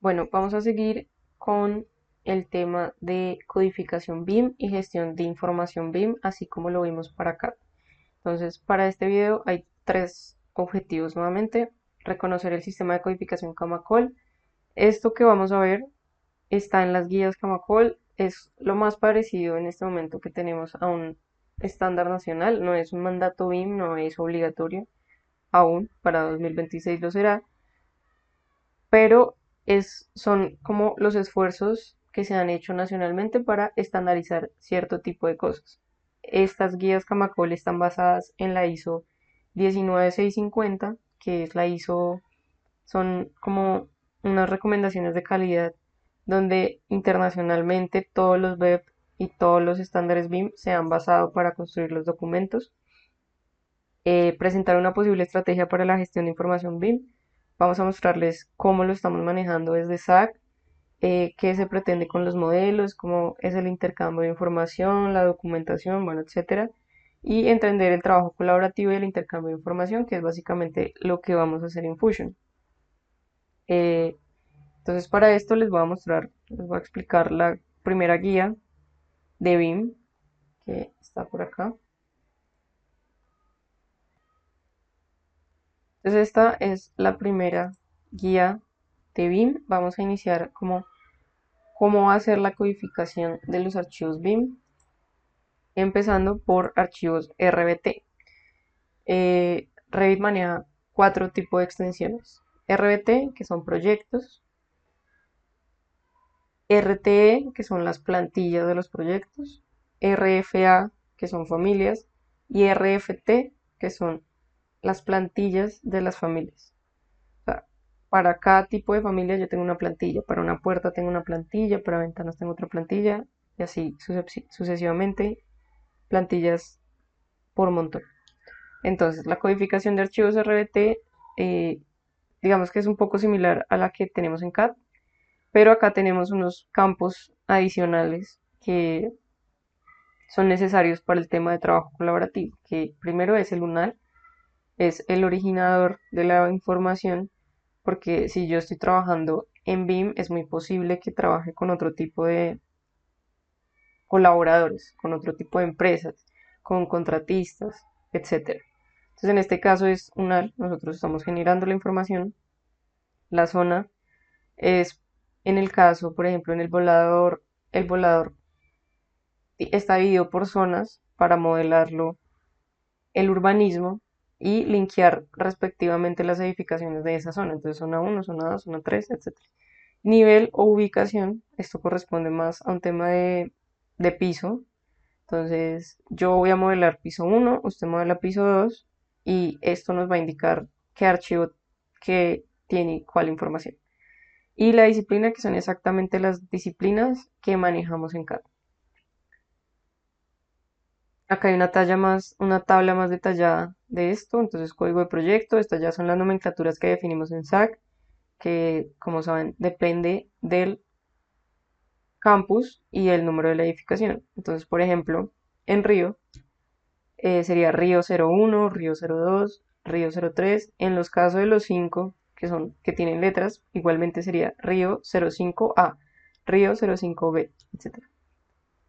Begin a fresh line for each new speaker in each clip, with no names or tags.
Bueno, vamos a seguir con el tema de codificación BIM y gestión de información BIM, así como lo vimos para acá. Entonces, para este video hay tres objetivos nuevamente. Reconocer el sistema de codificación Camacol. Esto que vamos a ver está en las guías Camacol. Es lo más parecido en este momento que tenemos a un estándar nacional. No es un mandato BIM, no es obligatorio aún. Para 2026 lo será, pero son como los esfuerzos que se han hecho nacionalmente para estandarizar cierto tipo de cosas. Estas guías Camacol están basadas en la ISO 19650, que es la ISO, son como unas recomendaciones de calidad donde internacionalmente todos los web y todos los estándares BIM se han basado para construir los documentos. Presentar una posible estrategia para la gestión de información BIM. Vamos a mostrarles cómo lo estamos manejando desde SAC, qué se pretende con los modelos, cómo es el intercambio de información, la documentación, bueno, etcétera. Y entender el trabajo colaborativo y el intercambio de información, que es básicamente lo que vamos a hacer en Fusion. Eh, entonces, para esto les voy a mostrar, les voy a explicar la primera guía de BIM, que está por acá. Entonces, esta es la primera guía de BIM. Vamos a iniciar como cómo hacer la codificación de los archivos BIM, empezando por archivos RBT. Revit maneja cuatro tipos de extensiones. RBT, que son proyectos, RTE, que son las plantillas de los proyectos, RFA, que son familias, y RFT, que son las plantillas de las familias. O sea, para cada tipo de familia yo tengo una plantilla, para una puerta tengo una plantilla, para ventanas tengo otra plantilla, y así sucesivamente, plantillas por montón. Entonces, la codificación de archivos RBT, digamos que es un poco similar a la que tenemos en CAD, pero acá tenemos unos campos adicionales que son necesarios para el tema de trabajo colaborativo, que primero es el UNAL, es el originador de la información, porque si yo estoy trabajando en BIM, es muy posible que trabaje con otro tipo de colaboradores, con otro tipo de empresas, con contratistas, etcétera. Entonces, en este caso es UNAL, nosotros estamos generando la información. La zona es, en el caso, por ejemplo, en el volador está dividido por zonas para modelarlo el urbanismo y linkear respectivamente las edificaciones de esa zona. Entonces, zona uno, zona 2, zona 3, etcétera. Nivel o ubicación, esto corresponde más a un tema de piso. Entonces, yo voy a modelar piso uno, usted modela piso 2 y esto nos va a indicar qué archivo que tiene cuál información. Y la disciplina, que son exactamente las disciplinas que manejamos en CAD. Acá hay una tabla más detallada de esto, entonces código de proyecto, estas ya son las nomenclaturas que definimos en SAC, que como saben depende del campus y el número de la edificación. Entonces, por ejemplo, en Río sería Río 01, Río 02, Río 03. En los casos de los 5 que tienen letras, igualmente sería Río 05A, Río 05B, etc.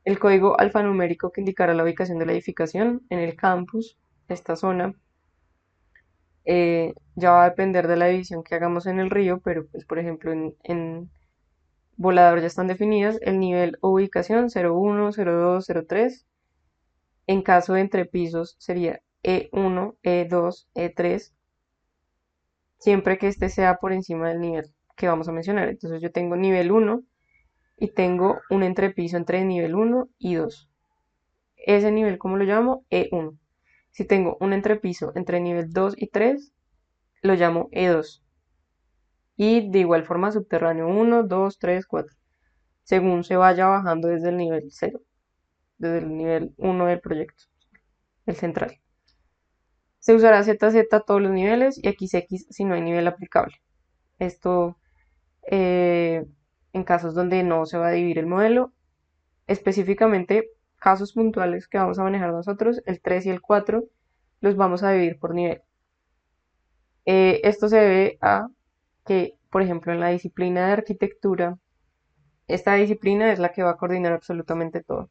El código alfanumérico que indicará la ubicación de la edificación en el campus, esta zona, ya va a depender de la división que hagamos en el río, pero pues por ejemplo en Volador ya están definidas el nivel o ubicación 01, 02, 03. En caso de entrepisos sería E1, E2, E3, siempre que este sea por encima del nivel que vamos a mencionar. Entonces yo tengo nivel 1 y tengo un entrepiso entre nivel 1 y 2. Ese nivel, ¿cómo lo llamo? E1. Si tengo un entrepiso entre nivel 2 y 3, lo llamo E2. Y de igual forma subterráneo 1, 2, 3, 4. Según se vaya bajando desde el nivel 0, desde el nivel 1 del proyecto, el central. Se usará ZZ a todos los niveles y XX si no hay nivel aplicable. Esto eh, en casos donde no se va a dividir el modelo. Específicamente, casos puntuales que vamos a manejar nosotros, el 3 y el 4, los vamos a dividir por nivel. Esto se debe a que por ejemplo, en la disciplina de arquitectura, esta disciplina es la que va a coordinar absolutamente todo.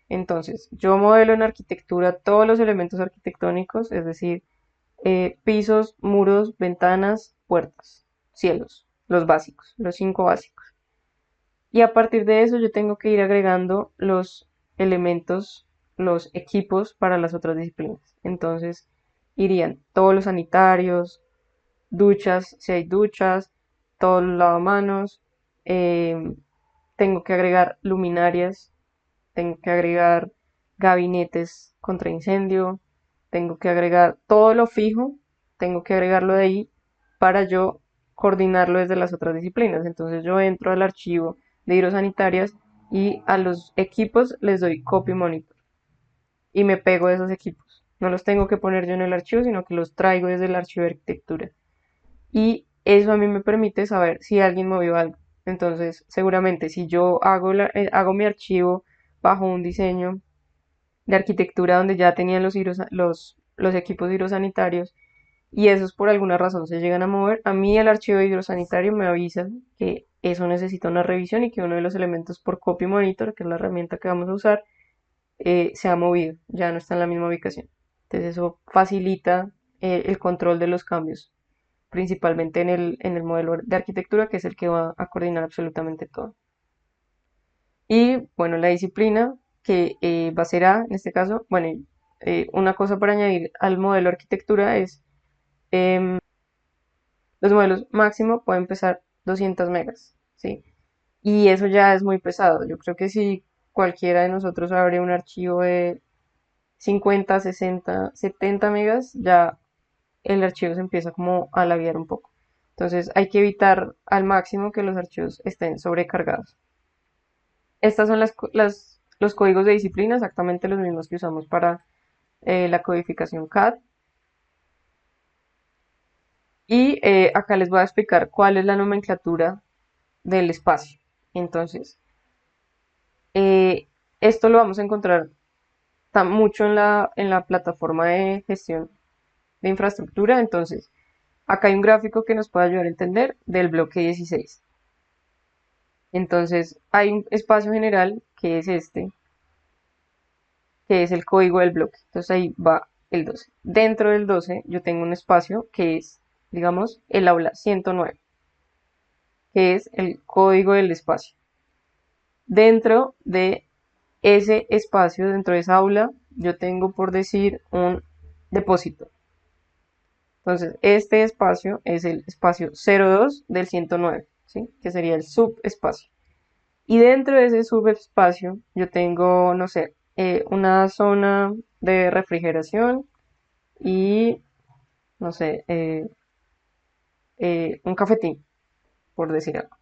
Entonces, yo modelo en arquitectura todos los elementos arquitectónicos, es decir, pisos, muros, ventanas, puertas, cielos, los básicos, los 5 básicos. Y a partir de eso yo tengo que ir agregando los elementos, los equipos para las otras disciplinas. Entonces, irían todos los sanitarios, duchas, si hay duchas, todos los lavamanos, eh, tengo que agregar luminarias, tengo que agregar gabinetes contra incendio, tengo que agregar todo lo fijo, tengo que agregarlo de ahí para yo coordinarlo desde las otras disciplinas. Entonces yo entro al archivo de hidrosanitarias y a los equipos les doy copy monitor y me pego de esos equipos. No los tengo que poner yo en el archivo, sino que los traigo desde el archivo de arquitectura. Y eso a mí me permite saber si alguien movió algo. Entonces, seguramente si yo hago mi archivo bajo un diseño de arquitectura donde ya tenían los equipos hidrosanitarios y esos por alguna razón se llegan a mover, a mí el archivo hidrosanitario me avisa que eso necesita una revisión y que uno de los elementos por copy monitor, que es la herramienta que vamos a usar, se ha movido, ya no está en la misma ubicación. Entonces eso facilita el control de los cambios, principalmente en el modelo de arquitectura, que es el que va a coordinar absolutamente todo. Y bueno, la disciplina que va a ser A en este caso, bueno, una cosa para añadir al modelo de arquitectura es em, los modelos máximo pueden pesar 200 megas, ¿sí? Y eso ya es muy pesado. Yo creo que si cualquiera de nosotros abre un archivo de 50, 60, 70 megas, ya el archivo se empieza como a laguear un poco. Entonces hay que evitar al máximo que los archivos estén sobrecargados. Estas son los códigos de disciplina, exactamente los mismos que usamos para la codificación CAD. Y acá les voy a explicar cuál es la nomenclatura del espacio. Entonces, eh, esto lo vamos a encontrar mucho en la plataforma de gestión de infraestructura. Entonces, acá hay un gráfico que nos puede ayudar a entender del bloque 16. Entonces, hay un espacio general que es este, que es el código del bloque. Entonces ahí va el 12. Dentro del 12 yo tengo un espacio que es, digamos, el aula 109, que es el código del espacio. Dentro de ese espacio, dentro de esa aula, yo tengo por decir un depósito. Entonces, este espacio es el espacio 02 del 109, ¿sí? Que sería el subespacio. Y dentro de ese subespacio yo tengo, no sé, una zona de refrigeración y, no sé, un cafetín, por decir algo.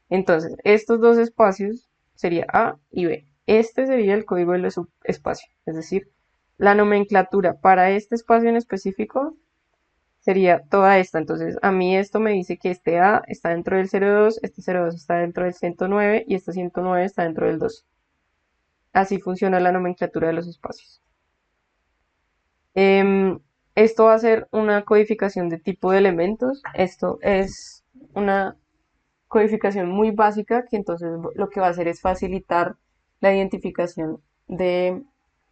Entonces, estos dos espacios sería A y B. Este sería el código del subespacio, es decir, la nomenclatura para este espacio en específico sería toda esta. Entonces, a mí esto me dice que este A está dentro del 02, este 02 está dentro del 109 y este 109 está dentro del 2. Así funciona la nomenclatura de los espacios. Esto va a ser una codificación de tipo de elementos. Esto es una codificación muy básica que entonces lo que va a hacer es facilitar la identificación de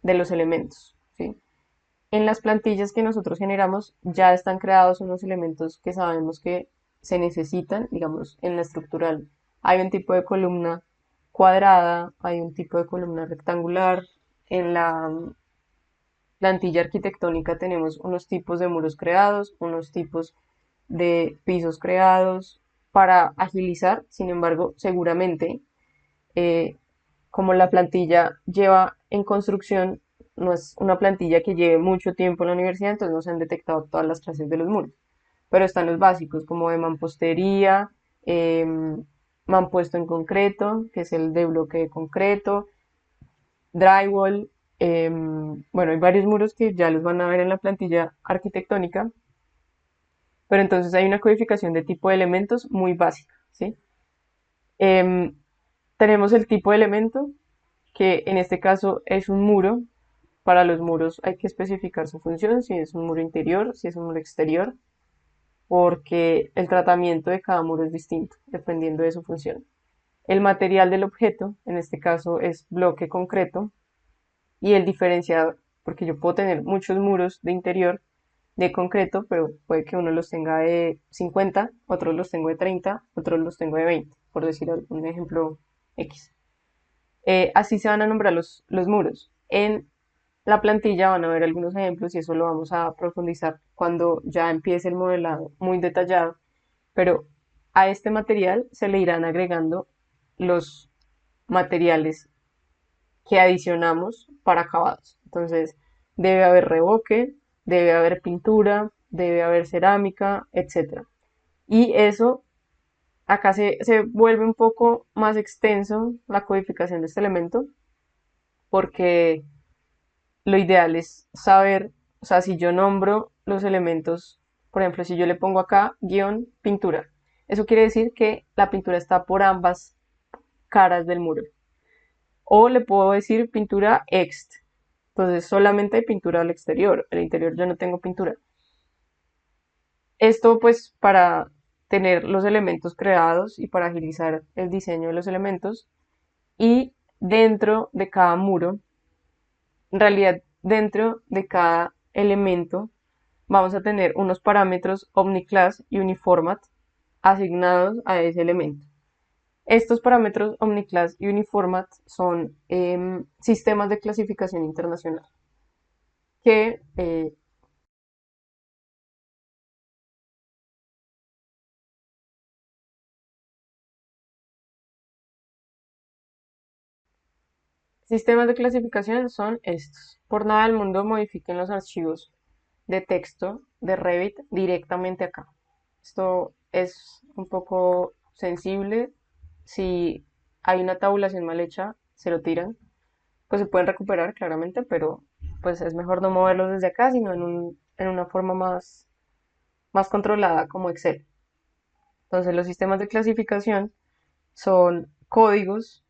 los elementos, ¿sí? En las plantillas que nosotros generamos ya están creados unos elementos que sabemos que se necesitan, digamos, en la estructural. Hay un tipo de columna cuadrada, hay un tipo de columna rectangular. En la plantilla arquitectónica tenemos unos tipos de muros creados, unos tipos de pisos creados para agilizar. Sin embargo, seguramente, eh, como la plantilla lleva en construcción, no es una plantilla que lleve mucho tiempo en la universidad, entonces no se han detectado todas las clases de los muros. Pero están los básicos, como de mampostería, mampuesto en concreto, que es el de bloque de concreto, drywall. Bueno, hay varios muros que ya los van a ver en la plantilla arquitectónica, pero entonces hay una codificación de tipo de elementos muy básica, ¿sí? Em, Tenemos el tipo de elemento, que en este caso es un muro. Para los muros hay que especificar su función, si es un muro interior, si es un muro exterior. porque el tratamiento de cada muro es distinto, dependiendo de su función. El material del objeto, en este caso, es bloque concreto, y el diferenciador, porque yo puedo tener muchos muros de interior de concreto, pero puede que uno los tenga de 50, otros los tengo de 30, otros los tengo de 20, por decir un ejemplo X. Así se van a nombrar los muros. En la plantilla van a ver algunos ejemplos y eso lo vamos a profundizar cuando ya empiece el modelado muy detallado, pero a este material se le irán agregando los materiales que adicionamos para acabados. Entonces, debe haber revoque, debe haber pintura, debe haber cerámica, etcétera. Y eso acá se vuelve un poco más extenso la codificación de este elemento porque lo ideal es saber, o sea, si yo nombro los elementos, por ejemplo, si yo le pongo acá guión pintura, eso quiere decir que la pintura está por ambas caras del muro. O le puedo decir pintura ext. Entonces solamente hay pintura al exterior. El interior yo no tengo pintura. Esto pues para tener los elementos creados y para agilizar el diseño de los elementos. Y dentro de cada muro, en realidad dentro de cada elemento, vamos a tener unos parámetros OmniClass y UniFormat asignados a ese elemento. Estos parámetros OmniClass y UniFormat son sistemas de clasificación internacional que sistemas de clasificación son estos. Por nada del mundo modifiquen los archivos de texto de Revit directamente acá. Esto es un poco sensible. Si hay una tabulación mal hecha, se lo tiran. Pues se pueden recuperar claramente, pero pues es mejor no moverlos desde acá, sino en una forma más controlada como Excel. Entonces los sistemas de clasificación son códigos.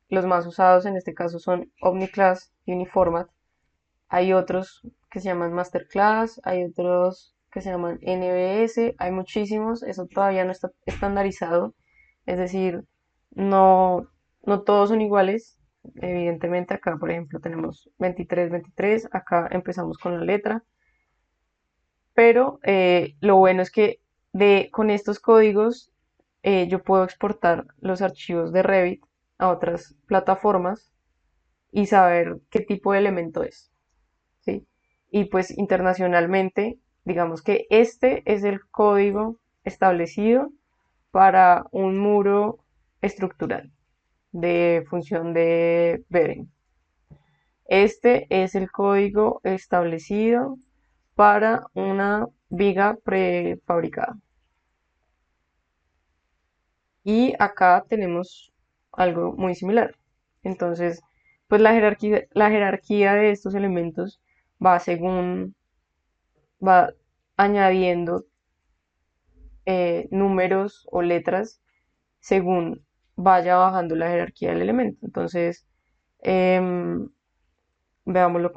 Los más usados en este caso son OmniClass y Uniformat. Hay otros que se llaman Masterclass, hay otros que se llaman NBS, hay muchísimos, eso todavía no está estandarizado, es decir, no, no todos son iguales. Evidentemente acá, por ejemplo, tenemos 23, 23, acá empezamos con la letra, pero lo bueno es que con estos códigos yo puedo exportar los archivos de Revit a otras plataformas y saber qué tipo de elemento es, ¿sí? Y pues internacionalmente, digamos que este es el código establecido para un muro estructural de función de Bering. Este es el código establecido para una viga prefabricada. Y acá tenemos algo muy similar. Entonces, pues la jerarquía de estos elementos va según, va añadiendo números o letras según vaya bajando la jerarquía del elemento. Entonces, em, veámoslo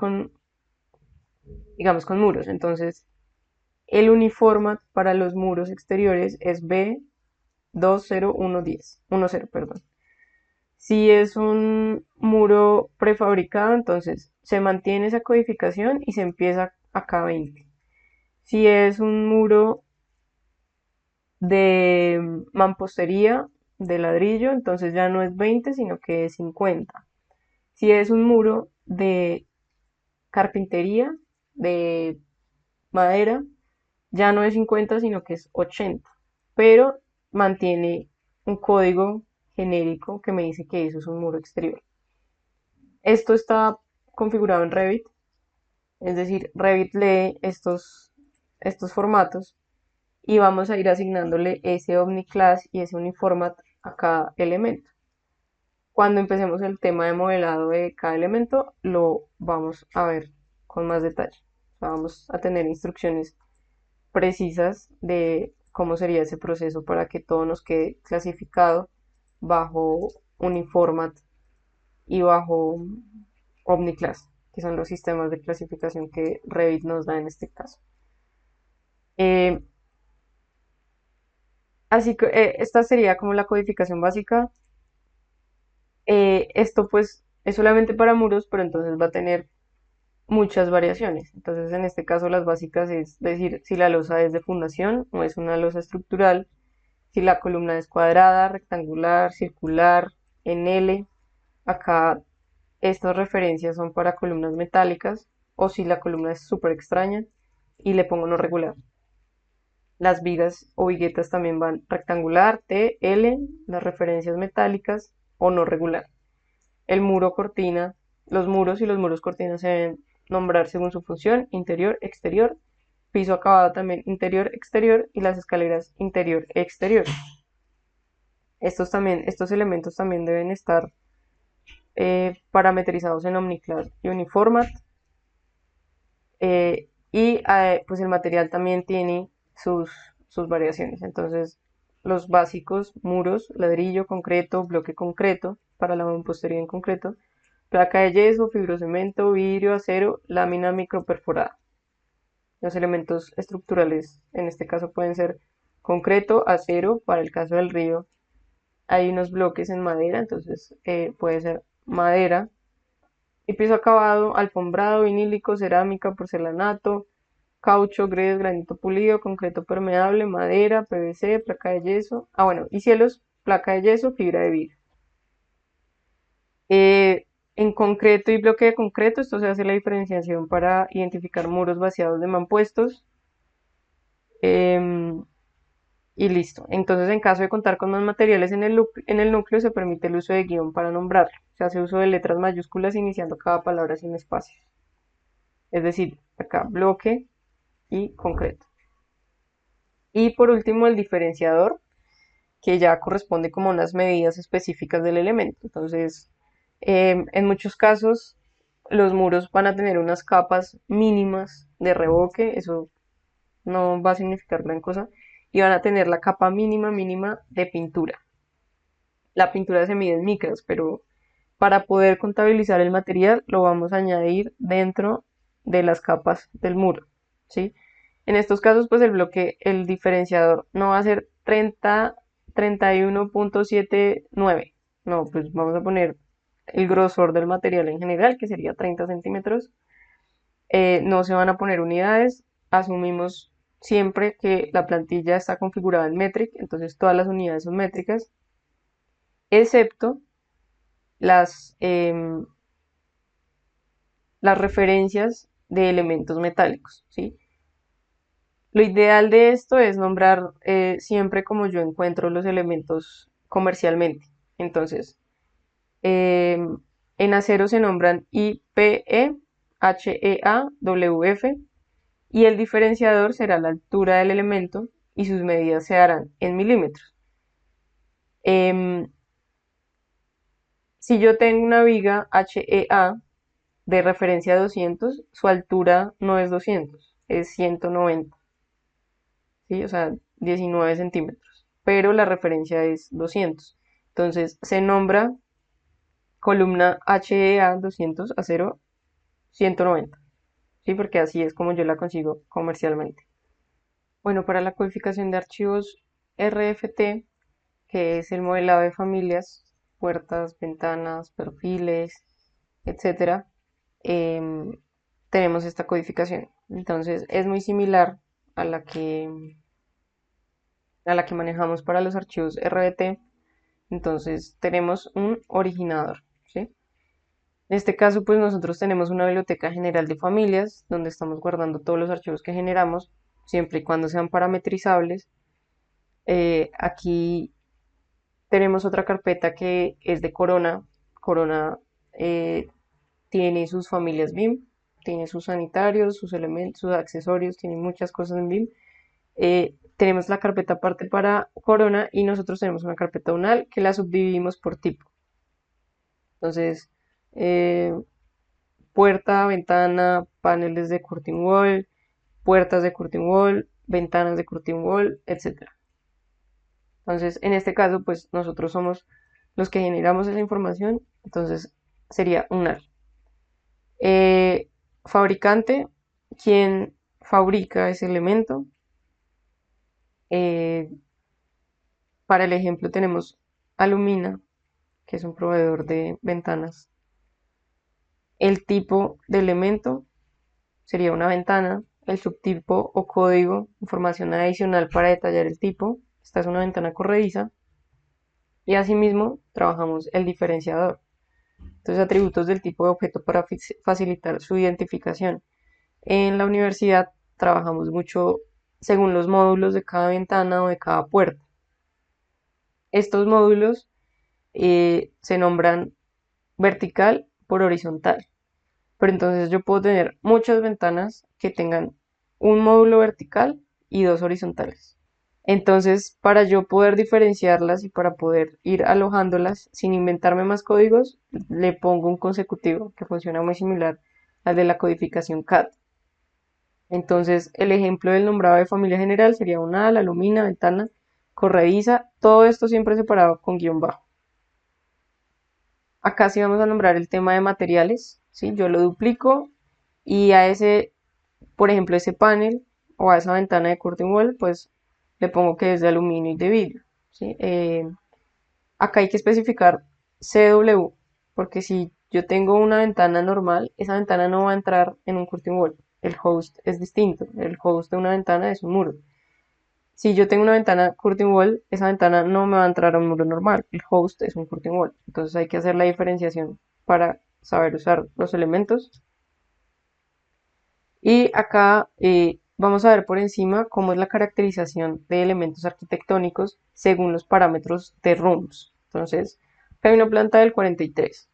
digamos, con muros. Entonces, el uniformat para los muros exteriores es B20110, 10, perdón. Si es un muro prefabricado, entonces se mantiene esa codificación y se empieza acá 20. Si es un muro de mampostería de ladrillo, entonces ya no es 20, sino que es 50. Si es un muro de carpintería, de madera, ya no es 50, sino que es 80. Pero mantiene un código genérico que me dice que eso es un muro exterior. Esto está configurado en Revit, es decir, Revit lee estos formatos y vamos a ir asignándole ese OmniClass y ese Uniformat a cada elemento. Cuando empecemos el tema de modelado de cada elemento, lo vamos a ver con más detalle. O sea, vamos a tener instrucciones precisas de cómo sería ese proceso para que todo nos quede clasificado bajo Uniformat y bajo OmniClass, que son los sistemas de clasificación que Revit nos da en este caso. Así que esta sería como la codificación básica. Esto pues es solamente para muros, pero entonces va a tener muchas variaciones. Entonces en este caso las básicas es decir si la losa es de fundación o es una losa estructural, si la columna es cuadrada, rectangular, circular, en L. Acá estas referencias son para columnas metálicas o si la columna es súper extraña y le pongo no regular. Las vigas o viguetas también van rectangular, T, L, las referencias metálicas o no regular. El muro cortina, los muros y los muros cortina se deben nombrar según su función, interior, exterior, piso acabado también interior, exterior y las escaleras interior, exterior. Estos elementos también deben estar parametrizados en Omniclass y Uniformat. Pues el material también tiene sus variaciones. Entonces, los básicos, muros, ladrillo, concreto, bloque concreto, para la mampostería en concreto, placa de yeso, fibrocemento, vidrio, acero, lámina microperforada. Los elementos estructurales en este caso pueden ser concreto, acero, para el caso del río hay unos bloques en madera, entonces puede ser madera, y piso acabado, alfombrado, vinílico, cerámica, porcelanato, caucho, grés, granito pulido, concreto permeable, madera, PVC, placa de yeso. Ah, bueno, y cielos, placa de yeso, fibra de vidrio. En concreto y bloque de concreto, esto se hace la diferenciación para identificar muros vaciados de mampuestos. em, y listo. Entonces, en caso de contar con más materiales en el núcleo, se permite el uso de guión para nombrarlo. Se hace uso de letras mayúsculas iniciando cada palabra sin espacios. Es decir, acá bloque y concreto. Y por último, el diferenciador, que ya corresponde como a unas medidas específicas del elemento. Entonces, en muchos casos, los muros van a tener unas capas mínimas de revoque, eso no va a significar gran cosa, y van a tener la capa mínima de pintura. La pintura se mide en micras, pero para poder contabilizar el material lo vamos a añadir dentro de las capas del muro, ¿sí? En estos casos, pues el diferenciador no va a ser 31.79, no, pues vamos a poner el grosor del material en general, que sería 30 centímetros. No se van a poner unidades, asumimos siempre que la plantilla está configurada en metric, entonces todas las unidades son métricas, excepto las, las referencias de elementos metálicos, ¿sí? Lo ideal de esto es nombrar siempre como yo encuentro los elementos comercialmente. Entonces, en acero se nombran IPE, HEA, WF y el diferenciador será la altura del elemento y sus medidas se harán en milímetros. Em, si yo tengo una viga HEA de referencia 200, su altura no es 200, es 190, ¿sí? O sea, 19 centímetros, pero la referencia es 200. Entonces se nombra columna HEA 200 acero 190, ¿sí? Porque así es como yo la consigo comercialmente. Bueno, para la codificación de archivos RFT, que es el modelado de familias, puertas, ventanas, perfiles, etcétera, em, tenemos esta codificación. Entonces es muy similar a a la que manejamos para los archivos RBT. Entonces tenemos un originador, ¿sí? En este caso, pues nosotros tenemos una biblioteca general de familias donde estamos guardando todos los archivos que generamos, siempre y cuando sean parametrizables. Aquí tenemos otra carpeta que es de Corona. Corona eh, tiene sus familias BIM, tiene sus sanitarios, sus elementos, sus accesorios, tiene muchas cosas en BIM. Tenemos la carpeta aparte para Corona y nosotros tenemos una carpeta unal que la subdividimos por tipo. Entonces, eh, puerta, ventana, paneles de curtain wall, puertas de curtain wall, ventanas de curtain wall, etcétera. Entonces, en este caso, pues nosotros somos los que generamos esa información, entonces sería unal. Eh, Fabricante, quien fabrica ese elemento. Eh, Para el ejemplo tenemos Alumina, que es un proveedor de ventanas. El tipo de elemento sería una ventana, el subtipo o código, información adicional para detallar el tipo. Esta es una ventana corrediza. Y asimismo trabajamos el diferenciador. Entonces, atributos del tipo de objeto para facilitar su identificación. En la universidad trabajamos mucho según los módulos de cada ventana o de cada puerta. Estos módulos se nombran vertical por horizontal. Pero entonces yo puedo tener muchas ventanas que tengan un módulo vertical y dos horizontales. Entonces, para yo poder diferenciarlas y para poder ir alojándolas sin inventarme más códigos, le pongo un consecutivo que funciona muy similar al de la codificación CAT. Entonces, el ejemplo del nombrado de familia general sería una ala, alumina, ventana, corrediza, todo esto siempre separado con guión bajo. Acá sí vamos a nombrar el tema de materiales, ¿sí? Yo lo duplico y a ese, por ejemplo, ese panel o a esa ventana de curtain wall, pues le pongo que es de aluminio y de vidrio, ¿sí? Acá hay que especificar CW, porque si yo tengo una ventana normal, esa ventana no va a entrar en un curtain wall. El host es distinto. El host de una ventana es un muro. Si yo tengo una ventana curtain wall, esa ventana no me va a entrar a un muro normal. El host es un curtain wall. Entonces hay que hacer la diferenciación para saber usar los elementos. Y acá vamos a ver por encima cómo es la caracterización de elementos arquitectónicos según los parámetros de rooms. Entonces, acá hay una planta del 43.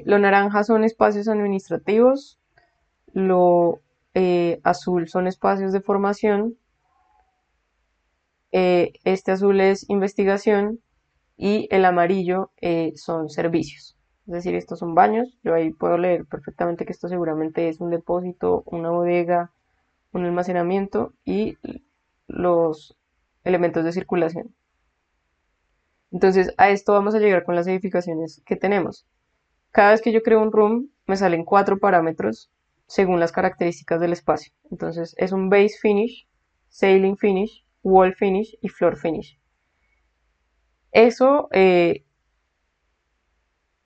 Lo naranja son espacios administrativos, lo azul son espacios de formación, este azul es investigación y el amarillo son servicios. Es decir, estos son baños. Yo ahí puedo leer perfectamente que esto seguramente es un depósito, una bodega, un almacenamiento y los elementos de circulación. Entonces, a esto vamos a llegar con las edificaciones que tenemos. Cada vez que yo creo un room, me salen 4 parámetros según las características del espacio. Entonces, es un base finish, ceiling finish, wall finish y floor finish. Eso,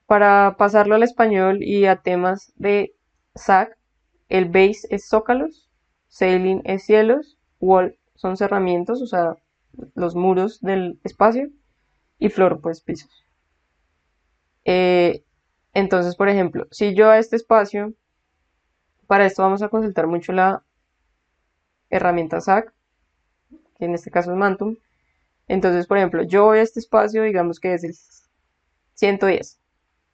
para pasarlo al español y a temas de SAC, el base es zócalos, ceiling es cielos, wall son cerramientos, o sea, los muros del espacio, y floor, pues pisos. Eh, entonces, por ejemplo, si yo a este espacio, para esto vamos a consultar mucho la herramienta SAC, que en este caso es Mantum. Entonces, por ejemplo, yo voy a este espacio, digamos que es el 110.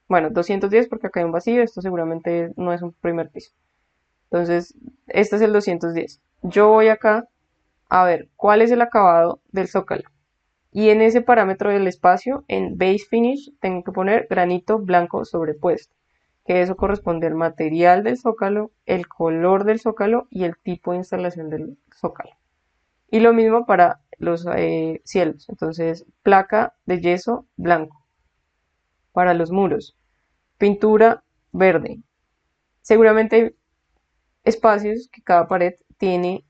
Bueno, 210 porque acá hay un vacío, esto seguramente no es un primer piso. Entonces, este es el 210. Yo voy acá a ver cuál es el acabado del zócalo. Y en ese parámetro del espacio, en Base Finish, tengo que poner granito blanco sobrepuesto, que eso corresponde al material del zócalo, el color del zócalo y el tipo de instalación del zócalo. Y lo mismo para los cielos. Entonces, placa de yeso blanco. Para los muros, pintura verde. Seguramente hay espacios que cada pared tiene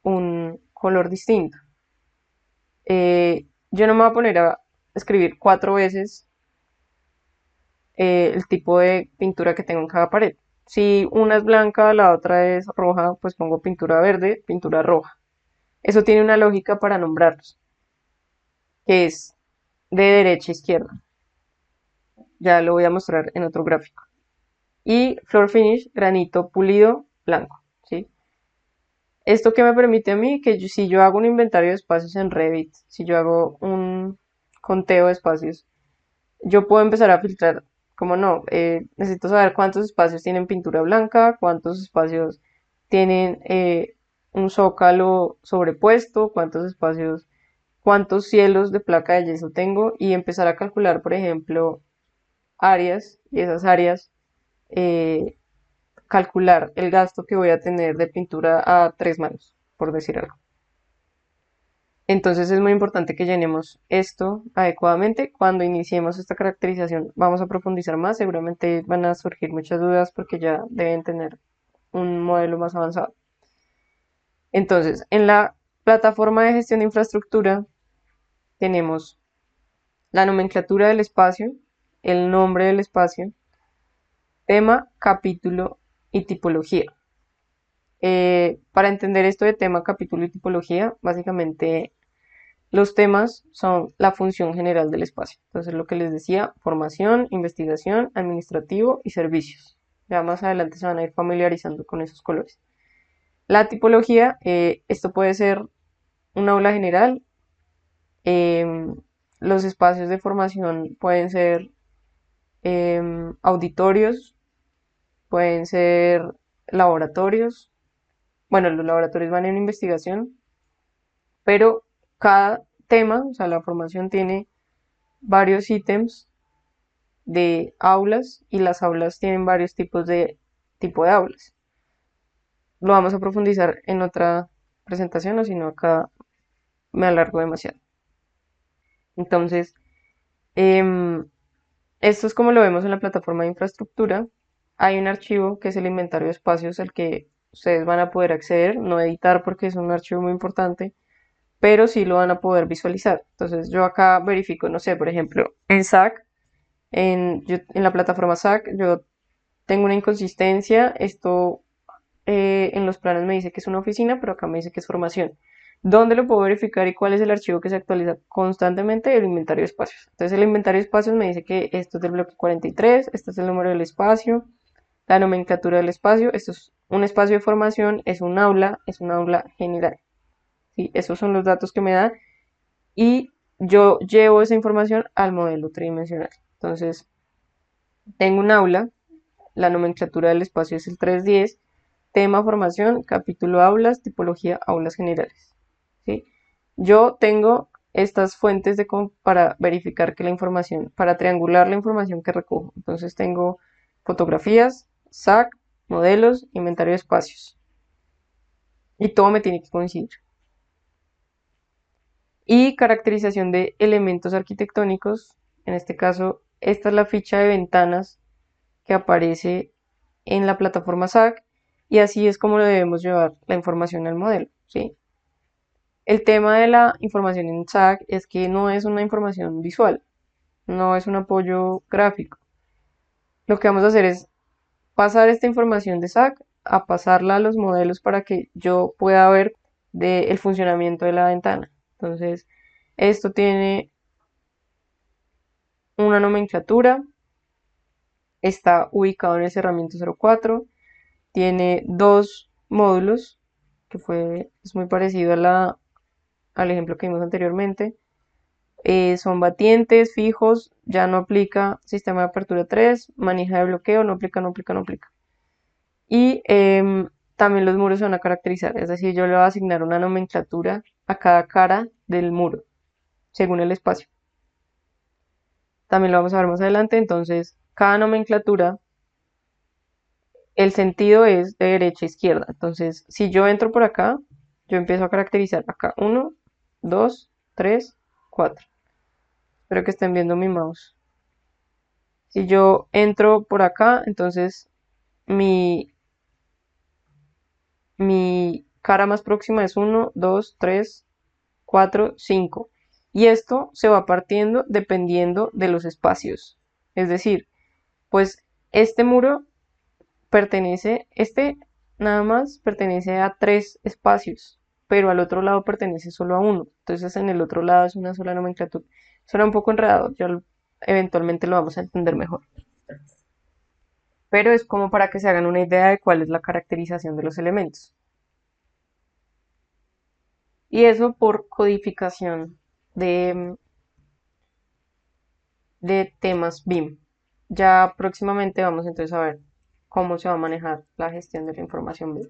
un color distinto. Yo no me voy a poner a escribir 4 veces el tipo de pintura que tengo en cada pared. Si una es blanca, la otra es roja, pues pongo pintura verde, pintura roja. Eso tiene una lógica para nombrarlos, que es de derecha a izquierda. Ya lo voy a mostrar en otro gráfico. Y floor finish, granito pulido, blanco, ¿sí? Esto que me permite a mí, que si yo hago un inventario de espacios en Revit, si yo hago un conteo de espacios, yo puedo empezar a filtrar, como no, necesito saber cuántos espacios tienen pintura blanca, cuántos espacios tienen un zócalo sobrepuesto, cuántos espacios, cuántos cielos de placa de yeso tengo y empezar a calcular, por ejemplo, áreas y esas áreas, eh, calcular el gasto que voy a tener de pintura a 3 manos, por decir algo. Entonces es muy importante que llenemos esto adecuadamente. Cuando iniciemos esta caracterización vamos a profundizar más. Seguramente van a surgir muchas dudas porque ya deben tener un modelo más avanzado. Entonces, en la plataforma de gestión de infraestructura tenemos la nomenclatura del espacio, el nombre del espacio, tema, capítulo y tipología. Para entender esto de tema, capítulo y tipología, básicamente los temas son la función general del espacio. Entonces, lo que les decía, formación, investigación, administrativo y servicios. Ya más adelante se van a ir familiarizando con esos colores. La tipología, esto puede ser un aula general. Los espacios de formación pueden ser auditorios, pueden ser laboratorios. Bueno, los laboratorios van en investigación, pero cada tema, o sea, la formación tiene varios ítems de aulas y las aulas tienen varios tipos de aulas. Lo vamos a profundizar en otra presentación o si no acá me alargo demasiado. Entonces, em, esto es como lo vemos en la plataforma de infraestructura. Hay un archivo que es el inventario de espacios al que ustedes van a poder acceder, no editar porque es un archivo muy importante, pero sí lo van a poder visualizar. Entonces yo acá verifico, no sé, por ejemplo, en SAC, en la plataforma SAC, yo tengo una inconsistencia, esto en los planes me dice que es una oficina, pero acá me dice que es formación. ¿Dónde lo puedo verificar y cuál es el archivo que se actualiza constantemente? El inventario de espacios. Entonces el inventario de espacios me dice que esto es del bloque 43, este es el número del espacio, la nomenclatura del espacio, esto es un espacio de formación, es un aula general. ¿Sí? Esos son los datos que me da y yo llevo esa información al modelo tridimensional. Entonces, tengo un aula, la nomenclatura del espacio es el 310, tema formación, capítulo aulas, tipología aulas generales. ¿Sí? Yo tengo estas fuentes para verificar que la información, para triangular la información que recojo. Entonces tengo fotografías, SAC, modelos, inventario de espacios. Y todo me tiene que coincidir. Y caracterización de elementos arquitectónicos. En este caso, esta es la ficha de ventanas que aparece en la plataforma SAC y así es como le debemos llevar la información al modelo, ¿sí? El tema de la información en SAC es que no es una información visual, no es un apoyo gráfico. Lo que vamos a hacer es pasar esta información de SAC a pasarla a los modelos para que yo pueda ver el funcionamiento de la ventana. Entonces, esto tiene una nomenclatura, está ubicado en el cerramiento 04, tiene dos módulos, que es muy parecido al ejemplo que vimos anteriormente. Son batientes, fijos, ya no aplica sistema de apertura 3, manija de bloqueo, no aplica, no aplica, no aplica. Y también los muros se van a caracterizar, es decir, yo le voy a asignar una nomenclatura a cada cara del muro, según el espacio. También lo vamos a ver más adelante, entonces cada nomenclatura, el sentido es de derecha a izquierda. Entonces, si yo entro por acá, yo empiezo a caracterizar acá 1, 2, 3, 4. Espero que estén viendo mi mouse. Si yo entro por acá, entonces mi, mi cara más próxima es 1, 2, 3, 4, 5. Y esto se va partiendo dependiendo de los espacios. Es decir, pues este muro nada más pertenece a 3 espacios, pero al otro lado pertenece solo a uno. Entonces en el otro lado es una sola nomenclatura. Suena un poco enredado, eventualmente lo vamos a entender mejor. Pero es como para que se hagan una idea de cuál es la caracterización de los elementos. Y eso por codificación de temas BIM. Ya próximamente vamos entonces a ver cómo se va a manejar la gestión de la información BIM.